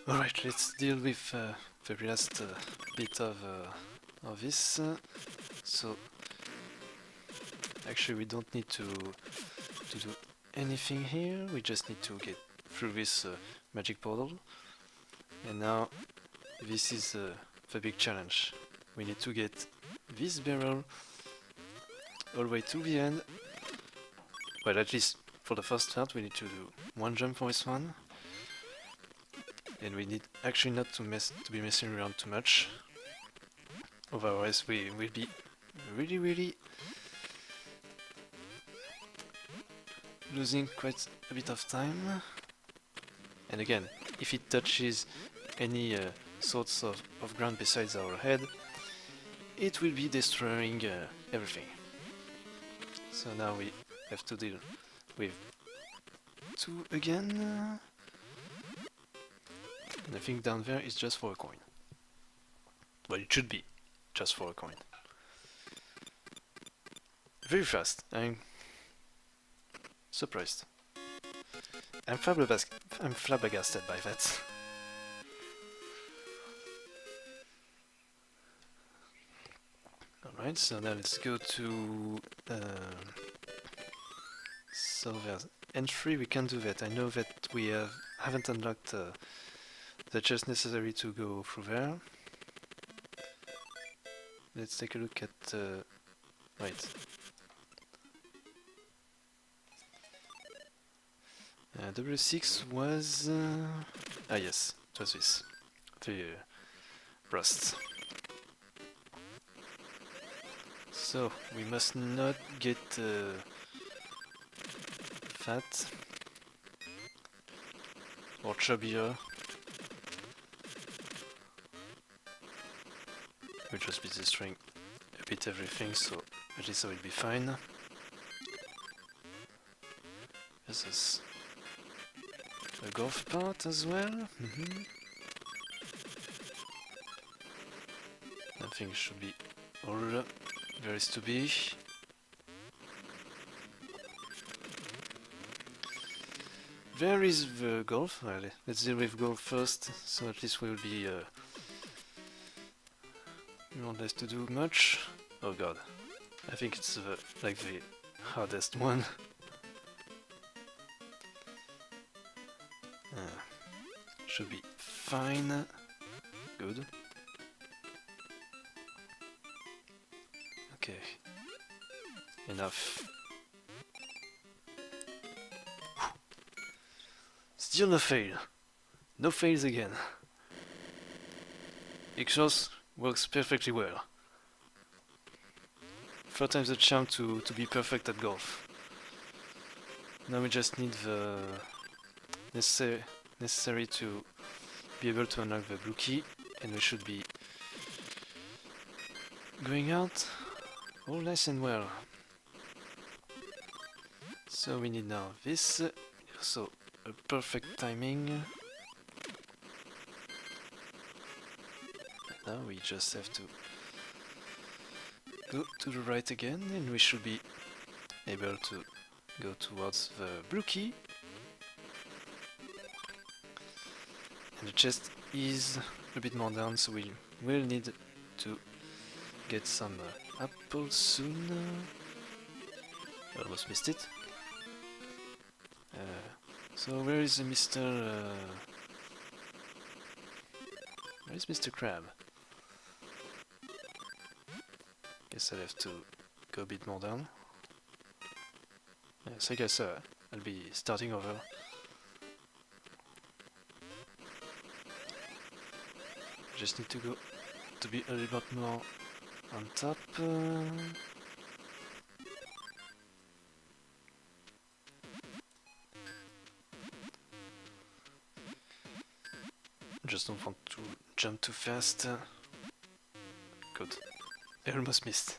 Alright, let's deal with the very last bit of this. So, actually we don't need to do anything here, we just need to get through this magic portal. And now, this is the big challenge. We need to get this barrel all the way to the end. Well, at least for the first part, we need to do one jump for this one. And we need actually not to be messing around too much. Otherwise, we will be really losing quite a bit of time. And again, if it touches any sorts of ground besides our head, it will be destroying everything. So now we have to deal with 2 again. And I think down there is just for a coin. Well, it should be just for a coin. Very fast. I'm surprised. I'm flabbergasted by that. Alright, so now let's go to... so there's entry, we can do that. I know that we haven't unlocked the chest necessary to go through there. Let's take a look at... right. W6 was... ah yes, it was this. The rust. So, we must not get fat or chubbier. We'll just be destroying a bit everything, so at least I will be fine. This is a golf part as well. I think it should be all there is to be. Where is the golf? Well, let's deal with golf first, so at least we will be we won't have to do much. Oh god, I think it's like the hardest one. Should be fine. Good. Okay. Enough. Still no fail. No fails again. Exhaust works perfectly well. 4 times the charm to be perfect at golf. Now we just need the necessary to be able to unlock the blue key, and we should be going out all nice and well. So we need now this, so a perfect timing. Now we just have to go to the right again, and we should be able to go towards the blue key. And the chest is a bit more down, so we will need to get some apples soon. Almost missed it. So where is Mr. Where is Mr. Crab? Guess I'll have to go a bit more down. So I guess I'll be starting over. Just need to go to be a little bit more on top. Just don't want to jump too fast. Good. I almost missed.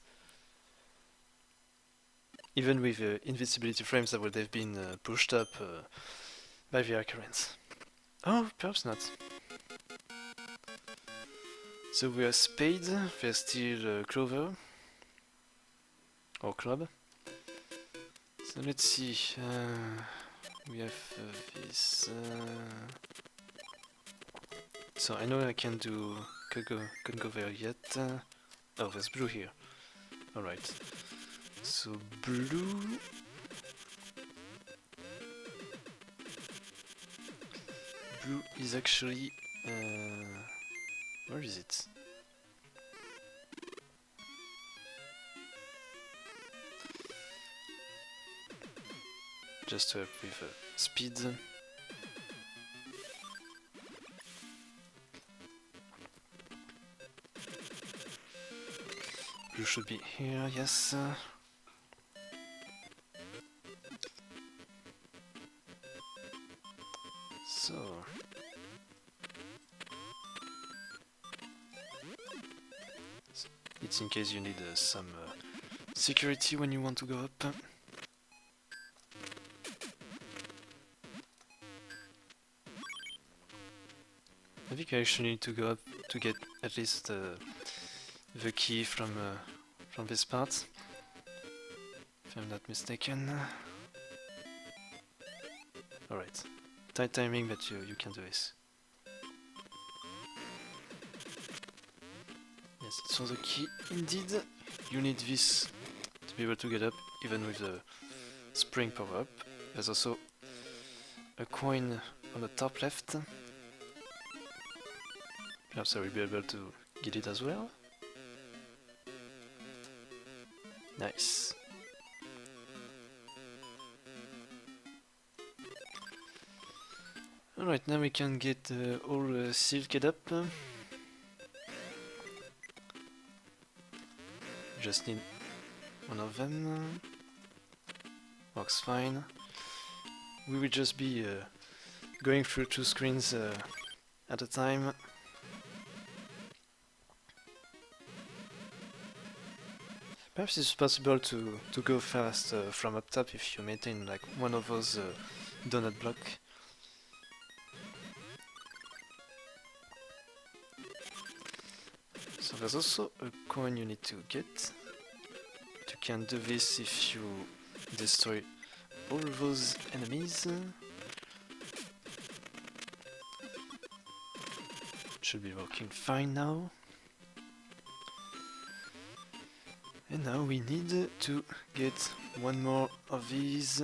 Even with invisibility frames that would have been pushed up by the air currents. Oh, perhaps not. So we are spade, there's still clover. Or club. So let's see. We have this. So I know I can do, couldn't go there yet. Oh, there's blue here. Alright. So blue. Blue is actually, where is it? Just to help with speed. Blue should be here, yes. So... it's in case you need some security when you want to go up. I think I actually need to go up to get at least the key from this part, if I'm not mistaken. Alright, tight timing, but you can do this. Yes, it's for the key indeed. You need this to be able to get up, even with the spring power up. There's also a coin on the top left. Perhaps I will be able to get it as well. Nice. Alright, now we can get all silked up. Just need one of them. Works fine. We will just be going through 2 screens at a time. Perhaps it's possible to go fast from up top if you maintain like one of those donut block. So there's also a coin you need to get. You can do this if you destroy all those enemies. Should be working fine now. And now we need to get one more of these.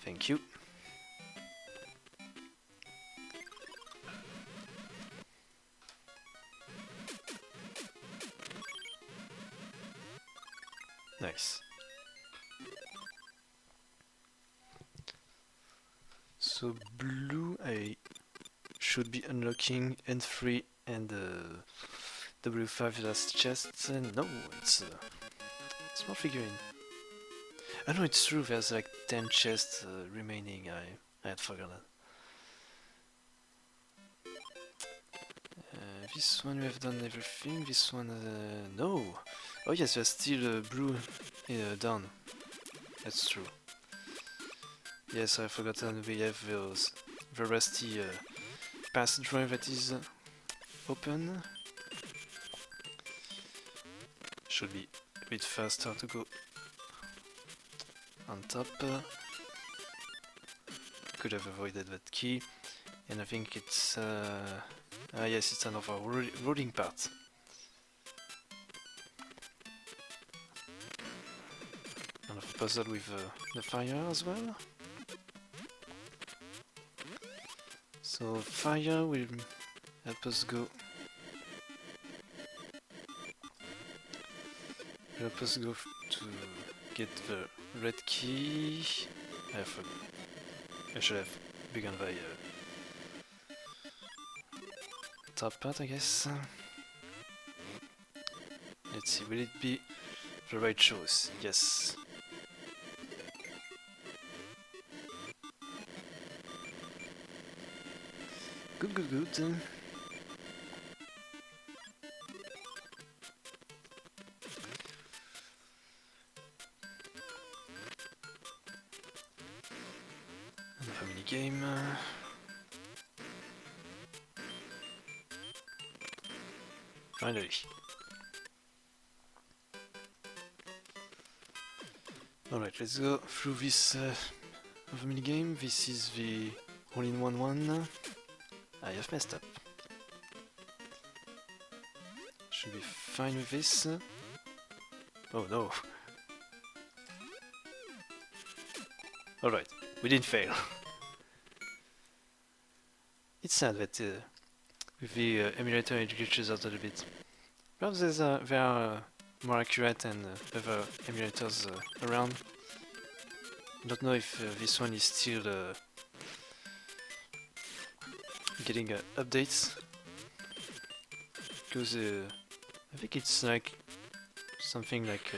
Thank you. Nice. So blue, I should be unlocking N3 and W5 last chest. No, it's small figurine. I know it's true. There's like 10 chests remaining. I had forgotten. This one we have done everything. This one, no. Oh yes, there's still blue down. That's true. Yes, I've forgotten we have the rusty pass drive that is open. Should be a bit faster to go on top. Could have avoided that key. And I think it's... yes, it's another rolling part. Another puzzle with the fire as well. So fire will help us go... to get the red key. I should have begun by top part, I guess. Let's see, will it be the right choice? Yes. Good, good, good. Another mini game. Finally. Alright, let's go through this other minigame. This is the all-in-one one. I have messed up. should be fine with this. Oh no. Alright, we didn't fail. It's sad that with the emulator it glitches out a little bit. Perhaps there are more accurate than other emulators around. I don't know if this one is still getting updates, because I think it's like something like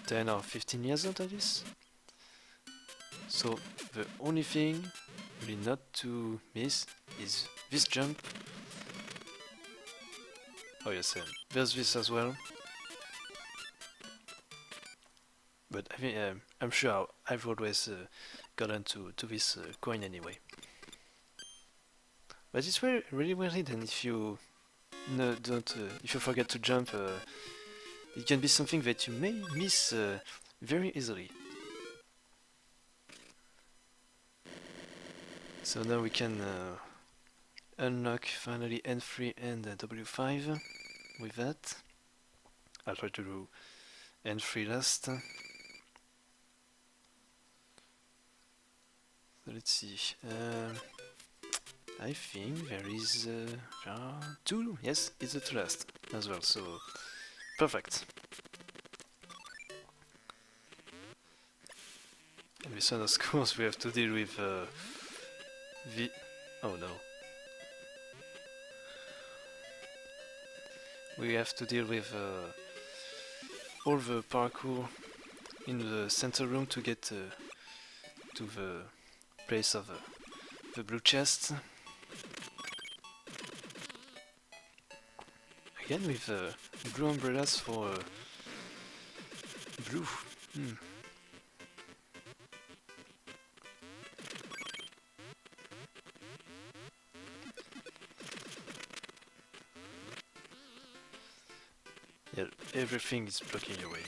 10 or 15 years old at least. So the only thing really not to miss is this jump. Oh yes, there's this as well. But I think I'm sure I've always gotten to this coin anyway. But it's really well hidden. If you if you forget to jump, it can be something that you may miss very easily. So now we can unlock finally N3 and W5 with that. I'll try to do N3 last. So let's see. I think there is two. Yes, it's the two last as well. So perfect. And with of course, we have to deal with the. Oh no. We have to deal with all the parkour in the center room to get to the place of the blue chest. Again with blue umbrellas for blue. Yeah, everything is blocking your way.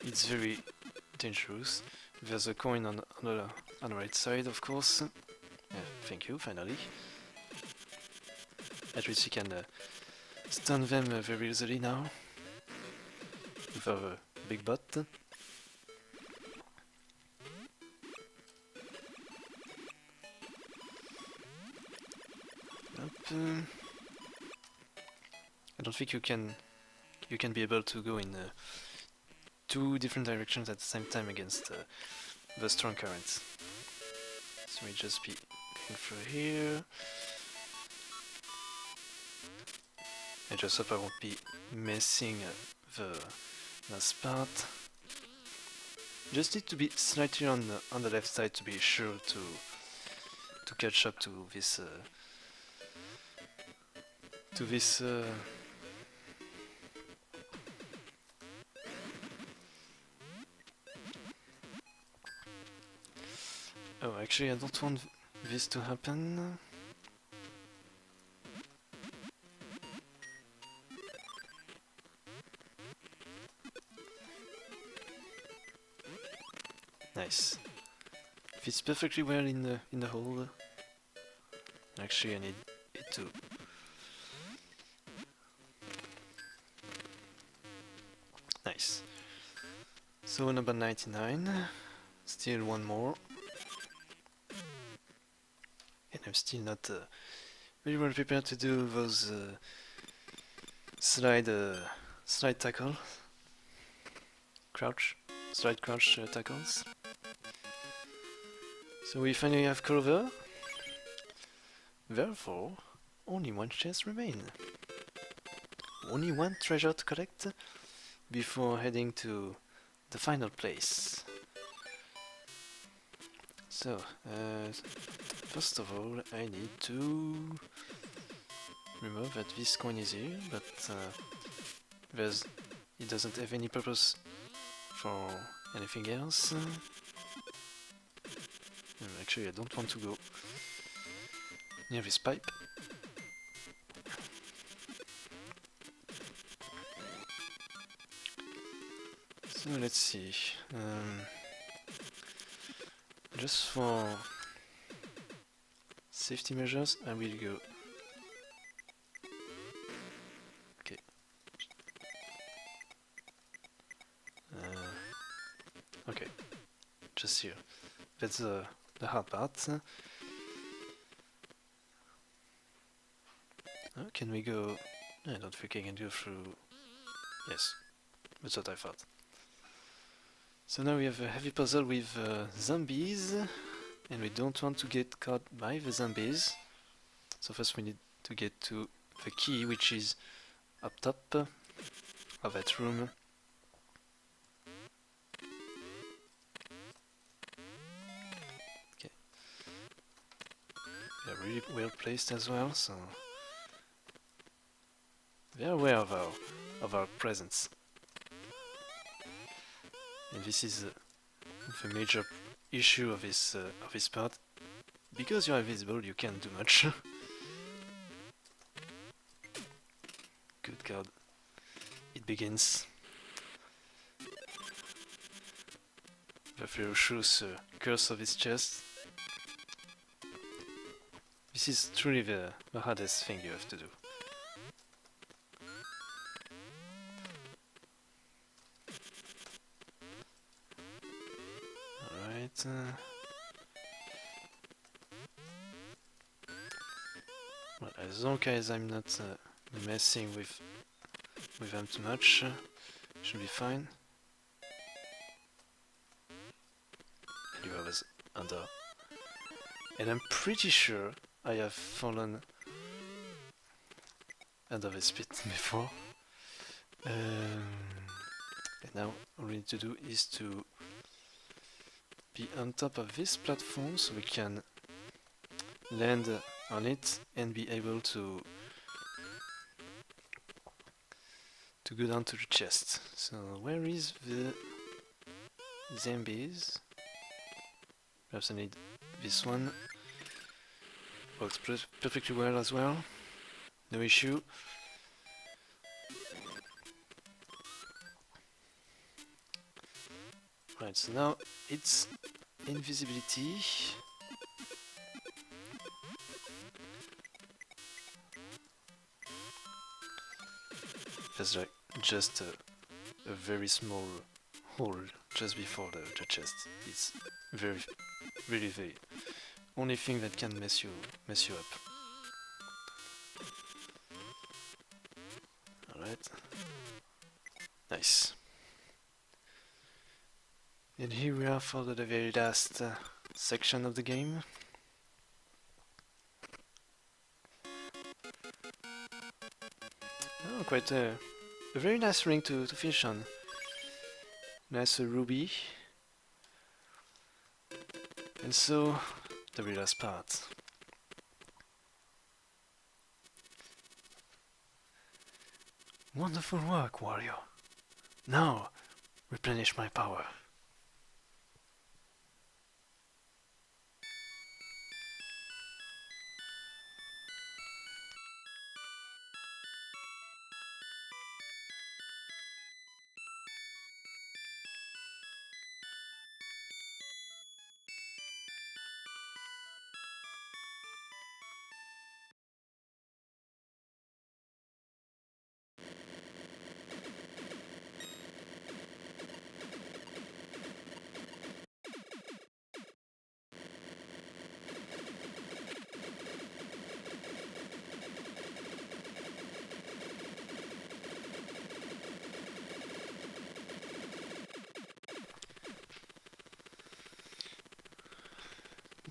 It's very dangerous. There's a coin on the right side, of course. Thank you, finally. At least you can stun them very easily now with our big bot. I don't think you can be able to go in two different directions at the same time against the strong currents. So we just be going through here. I just hope I won't be missing the last part. Just need to be slightly on the left side to be sure to catch up to this Oh, actually I don't want this to happen. Nice. Fits perfectly well in the hole. Actually I need it to. Nice. So number 99. Still one more. And I'm still not very well prepared to do those slide tackle, slide crouch tackles. So we finally have cover. Therefore, only one chest remains. Only one treasure to collect before heading to the final place. So, first of all, I need to remember that this coin is here, but it doesn't have any purpose for anything else. Actually, I don't want to go near this pipe. So let's see. Just for safety measures, I will go just here. That's the hard part. Can we go? I don't think I can go through. Yes, that's what I thought. So now we have a heavy puzzle with zombies, and we don't want to get caught by the zombies. So first we need to get to the key, which is up top of that room. Okay. They are really well placed as well, so they are aware of our presence. And this is the major issue of this part. Because you are invisible, you can't do much. Good God. It begins. The ferocious curse of his chest. This is truly the hardest thing you have to do. Alright. Well, as long as I'm not messing with them too much, should be fine. And I was under. And I'm pretty sure I have fallen under this pit before. And now all we need to do is to be on top of this platform so we can land on it and be able to go down to the chest. So where is the zombies? Perhaps I need this one. Works perfectly well as well. No issue. Right, so now it's invisibility. There's like just a very small hole just before the chest. It's really the only thing that can mess you up. Alright. Nice. And here we are for the very last section of the game. Oh, quite a very nice ring to finish on. Nice ruby. And so, the very last part. Wonderful work, Wario. Now, replenish my power.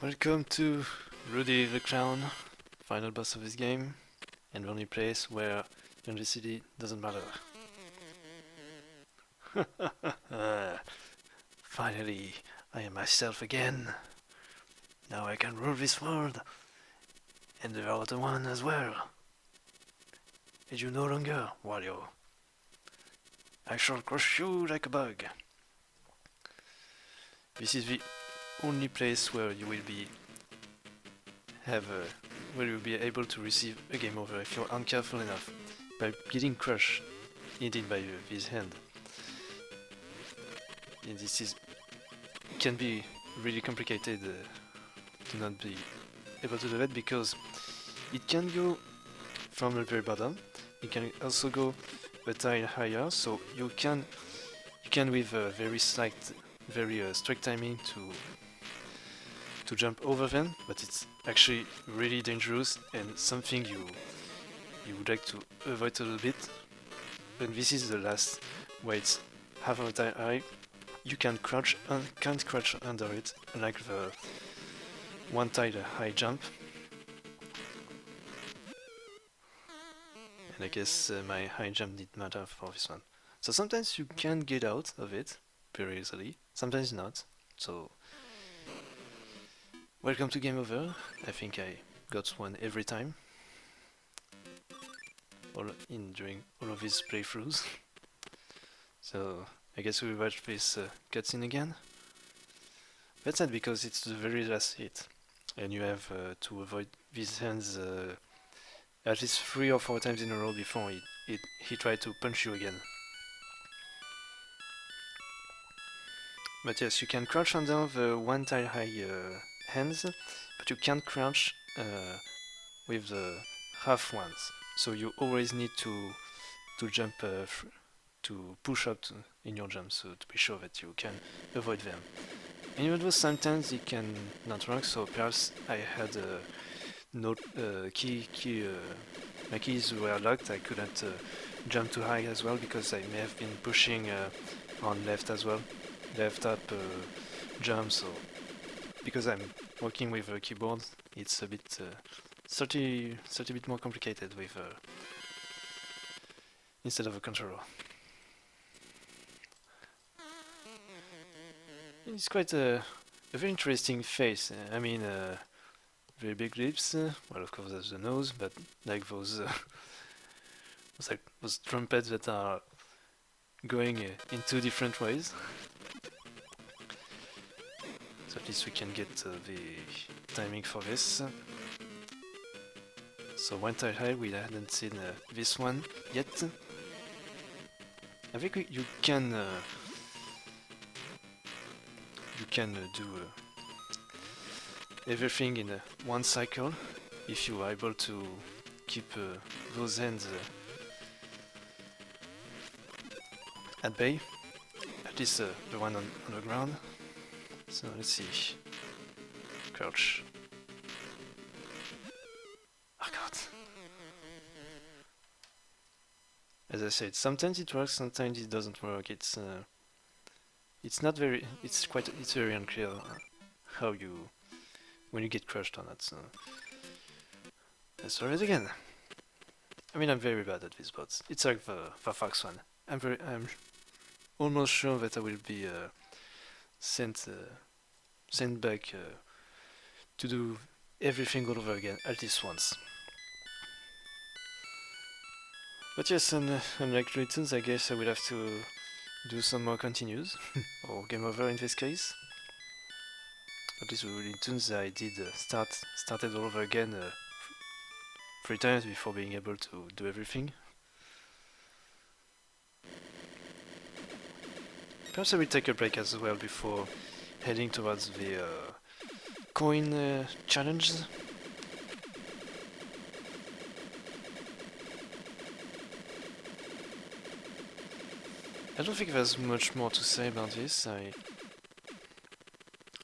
Welcome to Rudy the Clown, final boss of this game, and the only place where university doesn't matter. Finally, I am myself again. Now I can rule this world, and the other one as well. And you no longer, Wario. I shall crush you like a bug. This is the only place where you will be where you'll be able to receive a game over if you're uncareful enough by getting crushed indeed by his hand. And this can be really complicated to not be able to do that because it can go from the very bottom. It can also go a tile higher, so you can with a very slight very strict timing to jump over them, but it's actually really dangerous and something you would like to avoid a little bit. And this is the last, where it's half of the time high. You can't crouch under it, unlike the one-tile high jump. And I guess my high jump didn't matter for this one. So sometimes you can get out of it very easily, sometimes not. So welcome to game over. I think I got one every time. During all of these playthroughs. So I guess we'll watch this cutscene again. That's sad because it's the very last hit, and you have to avoid these hands at least 3 or 4 times in a row before he tried to punch you again. But yes, you can crouch under the one tile high hands, but you can't crouch with the half ones. So you always need to jump to push up in your jump, so to be sure that you can avoid them. And even though sometimes it can not work, so perhaps I had no my keys were locked. I couldn't jump too high as well because I may have been pushing on left as well, left up jump. So because I'm working with a keyboard, it's a bit slightly bit more complicated with instead of a controller. It's quite a very interesting face. I mean, very big lips. Well, of course, there's the nose, but like those trumpets that are going in 2 different ways. So at least we can get the timing for this. So one tile high, we hadn't seen this one yet. I think you can do everything in one cycle if you are able to keep those hands at bay, at least the one on the ground. So let's see. Crouch. Oh god. As I said, sometimes it works, sometimes it doesn't work. It's not very. It's very unclear how when you get crushed on it. So let's try it again. I mean, I'm very bad at these bots. It's like the Fox one. I'm almost sure that I will be sent back to do everything all over again at least once. But yes, unlike returns, I guess I will have to do some more continues, or game over in this case. At least with returns I did started all over again 3 times before being able to do everything. Perhaps I will take a break as well before heading towards the coin challenge. I don't think there's much more to say about this. I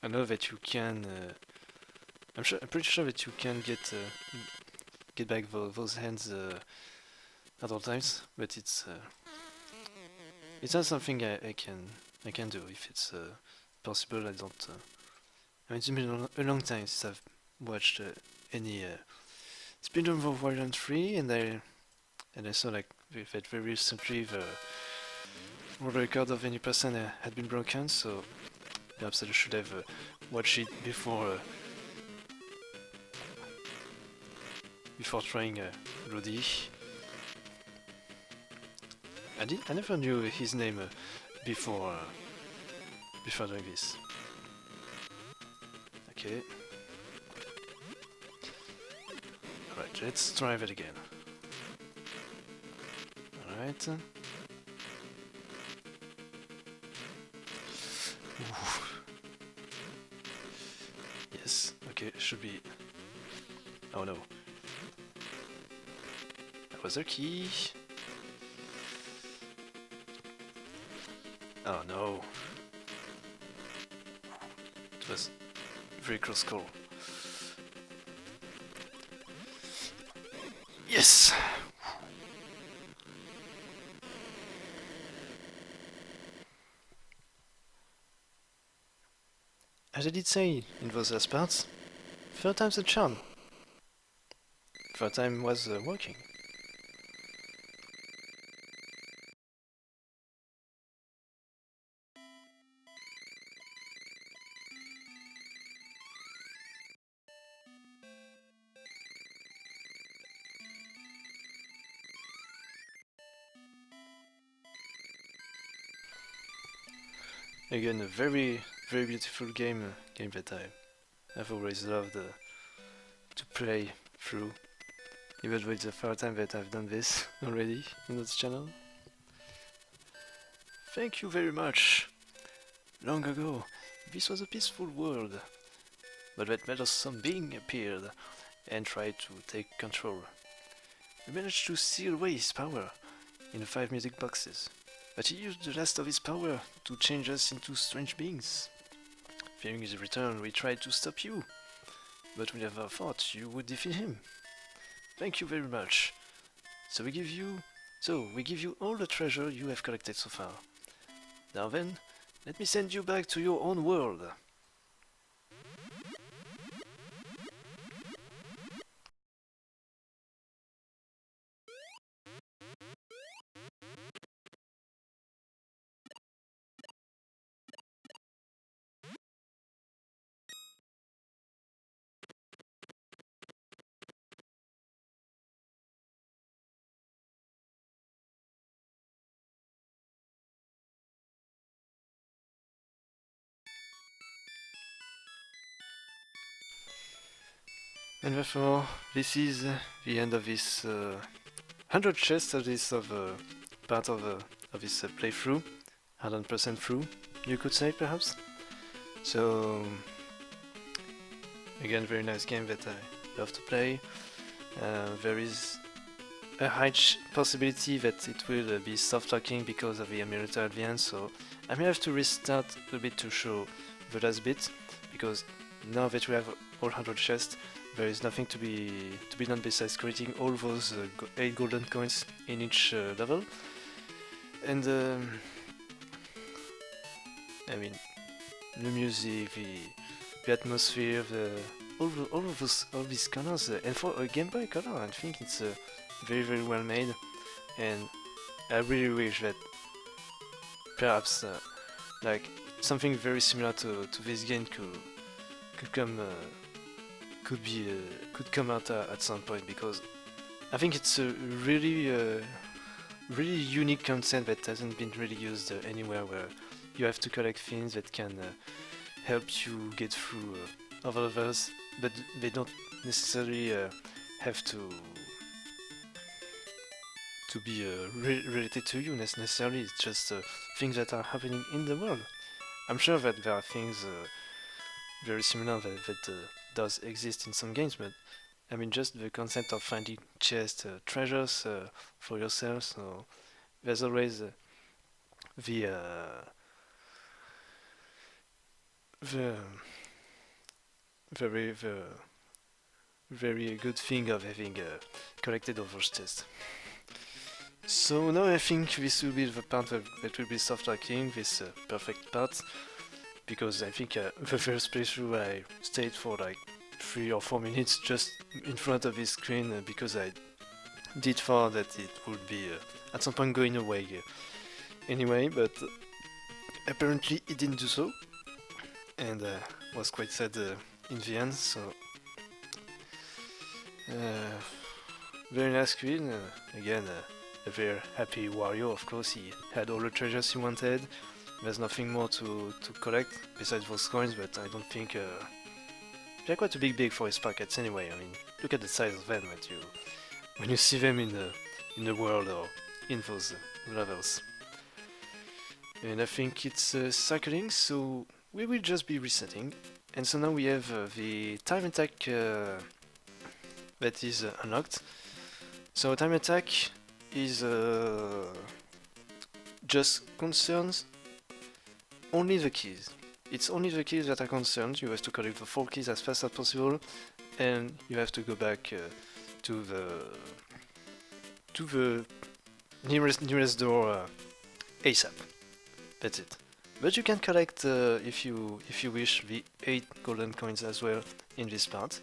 know that you can. I'm pretty sure that you can get back those hands at all times, but it's not something I can do if it's possible. I don't. I mean, it's been a long time since I've watched any speedrun of Warioland 3, and I saw like that very recently the world record of any person had been broken, so perhaps I should have watched it before trying Lodi. I never knew his name before doing this. Okay. Alright, let's try that again. Alright. Yes, okay, should be. Oh no. That was a key. Oh no. was very close call. Yes! As I did say in those last parts, third time's a charm. Third time was working. Again, a very beautiful game that I've always loved to play through. Even though it's the third time that I've done this already on this channel. Thank you very much! Long ago, this was a peaceful world, but that meddlesome being appeared and tried to take control. We managed to seal away his power in the 5 music boxes, but he used the last of his power to change us into strange beings. Fearing his return, we tried to stop you, but we never thought you would defeat him. Thank you very much. So we give you all the treasure you have collected so far. Now then, let me send you back to your own world. And therefore, this is the end of this 100 chests of this part of this playthrough, 100% through, you could say perhaps. So again, very nice game that I love to play. There is a high possibility that it will be soft locking because of the emulator at the end, so I may have to restart a bit to show the last bit, because now that we have all 100 chests, there is nothing to be done besides creating all those 8 golden coins in each level. And I mean, the music, the atmosphere, all these colors, and for a Game Boy Color, I think it's very well made, and I really wish that perhaps like something very similar to this game could come out at some point, because I think it's a really unique concept that hasn't been really used anywhere, where you have to collect things that can help you get through other levels, but they don't necessarily have to be related to you necessarily. It's just things that are happening in the world. I'm sure that there are things very similar that does exist in some games, but I mean, just the concept of finding chests, treasures for yourself. So there's always the very good thing of having collected all those chests. So now I think this will be the part that will be soft locking, this perfect part, because I think the first playthrough I stayed for like 3 or 4 minutes just in front of this screen because I did thought that it would be at some point going away anyway, but apparently it didn't do so, and was quite sad in the end. So very nice screen, again a very happy Wario. Of course, he had all the treasures he wanted. There's nothing more to collect besides those coins, but I don't think they're quite a big for his pockets anyway. I mean, look at the size of them when you see them in the world or in those levels. And I think it's cycling, so we will just be resetting. And so now we have the time attack that is unlocked. So time attack is just concerns only the keys. it's only the keys that are concerned. You have to collect the 4 keys as fast as possible, and you have to go back to the nearest door ASAP. That's it. But you can collect, if you wish, the 8 golden coins as well in this part.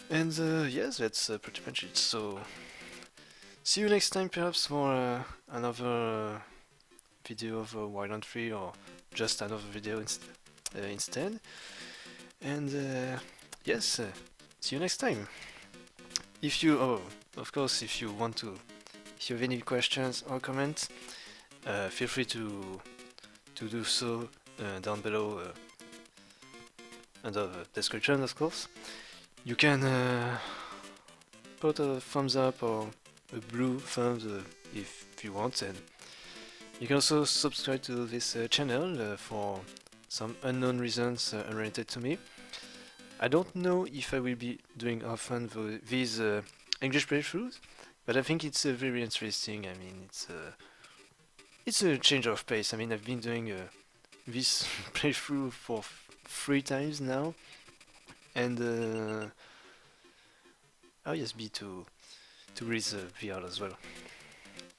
And yes, that's pretty much it. So see you next time, perhaps for another video of Warioland 3, or just another video instead. And yes, see you next time. If you, of course, if you have any questions or comments, feel free to do so down below under the description, of course. You can put a thumbs up or a blue thumbs if you want, and you can also subscribe to this channel for some unknown reasons unrelated to me. I don't know if I will be doing often these English playthroughs, but I think it's very interesting. I mean, it's a change of pace. I mean, I've been doing this playthrough for 3 times now, and I'll just be to read the VR as well.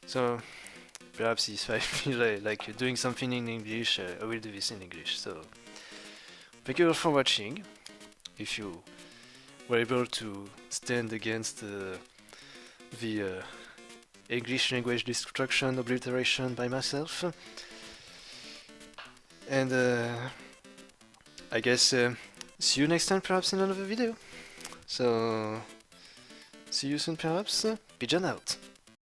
So perhaps if I feel like doing something in English, I will do this in English. So thank you all for watching. If you were able to stand against the English language destruction, obliteration by myself, and I guess see you next time, perhaps in another video. So see you soon, perhaps. Pigeon out.